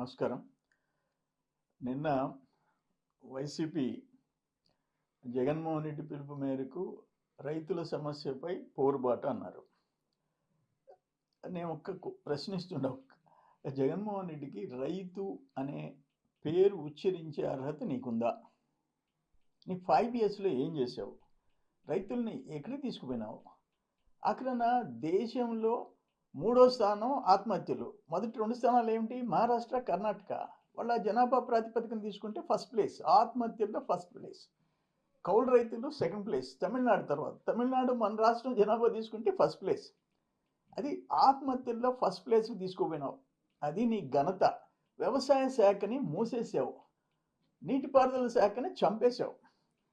నమస్కారం. నిన్న వైసీపీ జగన్మోహన్ రెడ్డి పిలుపు మేరకు రైతుల సమస్యపై పోరుబాటు అన్నారు. నేను ప్రశ్నిస్తుండ జగన్మోహన్ రెడ్డికి రైతు అనే పేరు ఉచ్చరించే అర్హత నీకుందా? నీ 5 yearsలో ఏం చేసావు? రైతుల్ని ఎక్కడికి తీసుకుపోయినావు? అక్కడ దేశంలో 3వ స్థానం ఆత్మహత్యలు. మొదటి 2 స్థానాలు ఏమిటి? మహారాష్ట్ర, కర్ణాటక. వాళ్ళ జనాభా ప్రాతిపదికన తీసుకుంటే ఫస్ట్ ప్లేస్, ఆత్మహత్యల్లో ఫస్ట్ ప్లేస్. కౌలు రైతులు సెకండ్ ప్లేస్, తమిళనాడు తర్వాత. తమిళనాడు మన రాష్ట్రం జనాభా తీసుకుంటే ఫస్ట్ ప్లేస్. అది ఆత్మహత్యల్లో ఫస్ట్ ప్లేస్కి తీసుకుపోయినావు. అది నీ ఘనత. వ్యవసాయ శాఖని మూసేసావు, నీటిపారుదల శాఖని చంపేశావు.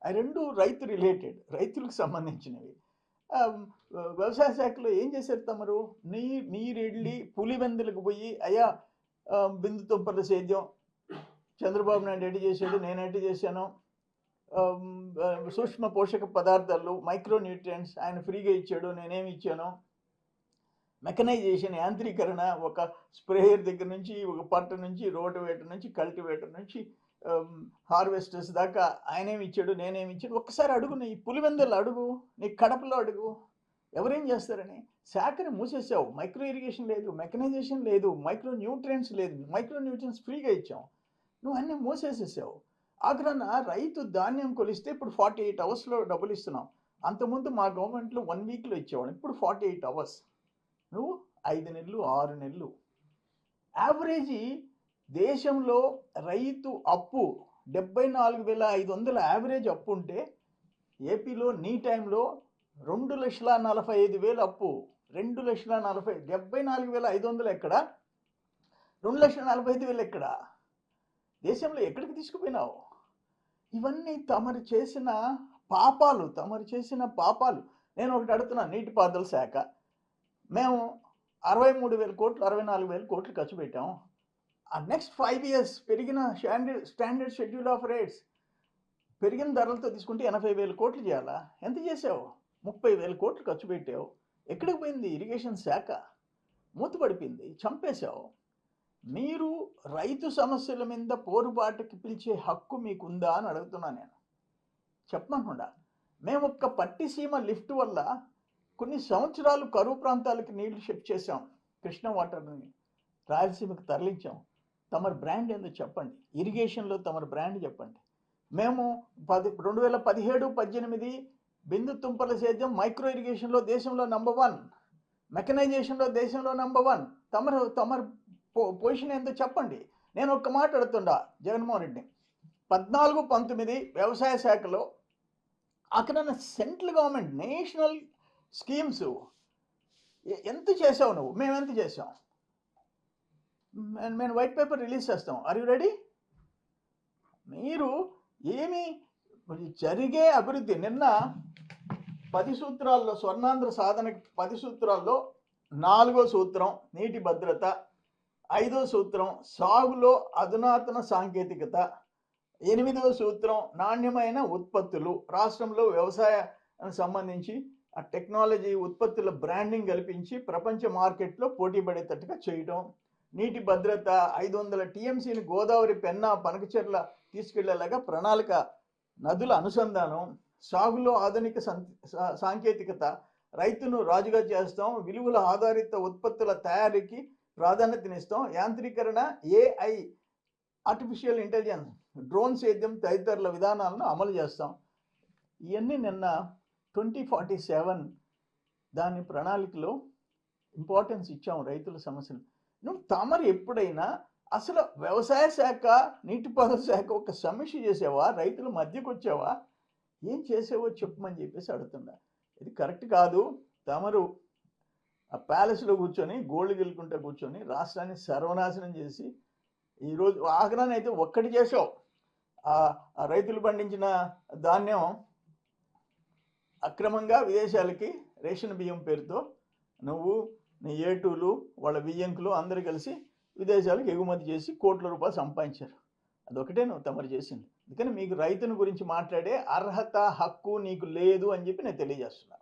ఆ రెండు రైతు రిలేటెడ్, రైతులకు సంబంధించినవి. వ్యవసాయ శాఖలో ఏం చేశారు తమరు? మీరెళ్ళి పులివెందులకు పోయి, అయ్యా బిందు తుంపర్ల సేద్యం చంద్రబాబు నాయుడు ఎట్టి చేశాడు, నేను ఎట్టి చేశాను, సూక్ష్మ పోషక పదార్థాలు మైక్రో న్యూట్రియంట్స్ ఆయన ఫ్రీగా ఇచ్చాడు, నేనేమి ఇచ్చాను, మెకనైజేషన్ యాంత్రీకరణ, ఒక స్ప్రేయర్ దగ్గర నుంచి, ఒక పట్ట నుంచి, రోటివేటర్ నుంచి, కల్టివేటర్ నుంచి, హార్వెస్టర్స్ దాకా ఆయనేమి ఇచ్చాడు, నేనేమి ఇచ్చాడు. ఒక్కసారి అడుగు, నీ పులివెందులు అడుగు, నీ కడపలో అడుగు, ఎవరేం చేస్తారని. శాఖని మూసేసావు. మైక్రో ఇరిగేషన్ లేదు, మెకనైజేషన్ లేదు, మైక్రో న్యూట్రియంట్స్ లేదు. మైక్రో న్యూట్రియంట్స్ ఫ్రీగా ఇచ్చాం, నువ్వు అన్నీ మూసేసేసావు. ఆగ్రహణ రైతు ధాన్యం కొలిస్తే ఇప్పుడు 48 hours డబ్బులు ఇస్తున్నాం. అంతకుముందు మా గవర్నమెంట్లో 1 weekలో ఇచ్చేవాడు, ఇప్పుడు 48 hours. నువ్వు 5 నెలలు 6 నెలలు. యావరేజీ దేశంలో రైతు అప్పు 74,500 యావరేజ్ అప్పు ఉంటే, ఏపీలో నీ టైంలో 2,45,000 అప్పు. 2,40,000, 74,500 ఎక్కడ? 2,45,000 ఎక్కడ? దేశంలో ఎక్కడికి తీసుకుపోయినావు? ఇవన్నీ తమరు చేసిన పాపాలు. నేను ఒకటి అడుగుతున్నా, నీటిపారుదల శాఖ మేము 63,000 కోట్లు 64,000 కోట్లు ఖర్చు పెట్టాం. ఆ నెక్స్ట్ 5 years పెరిగిన స్టాండర్డ్ షెడ్యూల్ ఆఫ్ రేట్స్ పెరిగిన ధరలతో తీసుకుంటే 80,000 కోట్లు చేయాలా? ఎంత చేసావు? 30,000 కోట్లు ఖర్చు పెట్టావు. ఎక్కడికి పోయింది ఇరిగేషన్ శాఖ? మూతపడిపోయింది, చంపేశావు. మీరు రైతు సమస్యల మీద పోరుబాటుకి పిలిచే హక్కు మీకుందా అని అడుగుతున్నా నేను. చెప్పమనుకుండా, మేము ఒక్క పట్టిసీమ లిఫ్ట్ వల్ల కొన్ని సంవత్సరాలు కరువు ప్రాంతాలకు నీళ్లు షిఫ్ట్ చేసాం. కృష్ణ వాటర్ని రాయలసీమకు తరలించాం. తమరి బ్రాండ్ ఏందో చెప్పండి, ఇరిగేషన్లో తమరి బ్రాండ్ చెప్పండి. మేము 2017-18 బిందు తుంపర్ల సేద్యం మైక్రో ఇరిగేషన్లో దేశంలో నంబర్ 1, మెకనైజేషన్లో దేశంలో నంబర్ 1. తమరు పొజిషన్ ఏందో చెప్పండి. నేను ఒక్క మాట అడుగుతుండా జగన్మోహన్ రెడ్డిని, 14-19 వ్యవసాయ శాఖలో అక్కడ సెంట్రల్ గవర్నమెంట్ నేషనల్ స్కీమ్స్ ఎంత చేసావు నువ్వు? మేము ఎంత చేసాం? మేము వైట్ పేపర్ రిలీజ్ చేస్తాం. Are you ready? మీరు ఏమి జరిగే అభివృద్ధి. నిన్న 10 సూత్రాల్లో, స్వర్ణాంధ్ర సాధనకి 10 సూత్రాల్లో 4వ సూత్రం నీటి భద్రత, 5వ సూత్రం సాగులో అధునాతన సాంకేతికత, 8వ సూత్రం నాణ్యమైన ఉత్పత్తులు. రాష్ట్రంలో వ్యవసాయానికి సంబంధించి ఆ టెక్నాలజీ ఉత్పత్తుల బ్రాండింగ్ కల్పించి ప్రపంచ మార్కెట్లో పోటీ పడేటట్టుగా చేయడం. నీటి భద్రత, 500 TMCని గోదావరి, పెన్నా, పనకచెర్ల తీసుకెళ్లేలాగా ప్రణాళిక, నదుల అనుసంధానం, సాగులో ఆధునిక సాంకేతికత, రైతును రాజుగా చేస్తాం, విలువల ఆధారిత ఉత్పత్తుల తయారీకి ప్రాధాన్యతనిస్తాం, యాంత్రీకరణ, AI, ఆర్టిఫిషియల్ ఇంటెలిజెన్స్, డ్రోన్ సేద్యం తదితరుల విధానాలను అమలు చేస్తాం. ఇవన్నీ నిన్న 2047 దాని ప్రణాళికలో ఇంపార్టెన్స్ ఇచ్చాం రైతుల సమస్యలు. తమరు ఎప్పుడైనా అసలు వ్యవసాయ శాఖ, నీటిపారుదల శాఖ ఒక సమీక్ష చేసావా? రైతుల మధ్యకు వచ్చావా? ఏం చేసావో చెప్పమని చెప్పేసి అడుగుతున్నా. ఇది కరెక్ట్ కాదు. తమరు ఆ ప్యాలెస్లో కూర్చొని గోల్డ్ గెలుకుంటూ కూర్చొని రాష్ట్రాన్ని సర్వనాశనం చేసి, ఈరోజు ఆగ్రహాన్ని అయితే ఒక్కటి చేసావు. ఆ రైతులు పండించిన ధాన్యం అక్రమంగా విదేశాలకి రేషన్ బియ్యం పేరుతో నువ్వు, నీ ఏటూలు, వాళ్ళ బియ్యంకులు అందరూ కలిసి విదేశాలకు ఎగుమతి చేసి కోట్ల రూపాయలు సంపాదించారు. అదొకటే నువ్వు తమరు చేసింది. అందుకని మీకు రైతుని గురించి మాట్లాడే అర్హత, హక్కు నీకు లేదు అని చెప్పి నేను తెలియజేస్తున్నాను.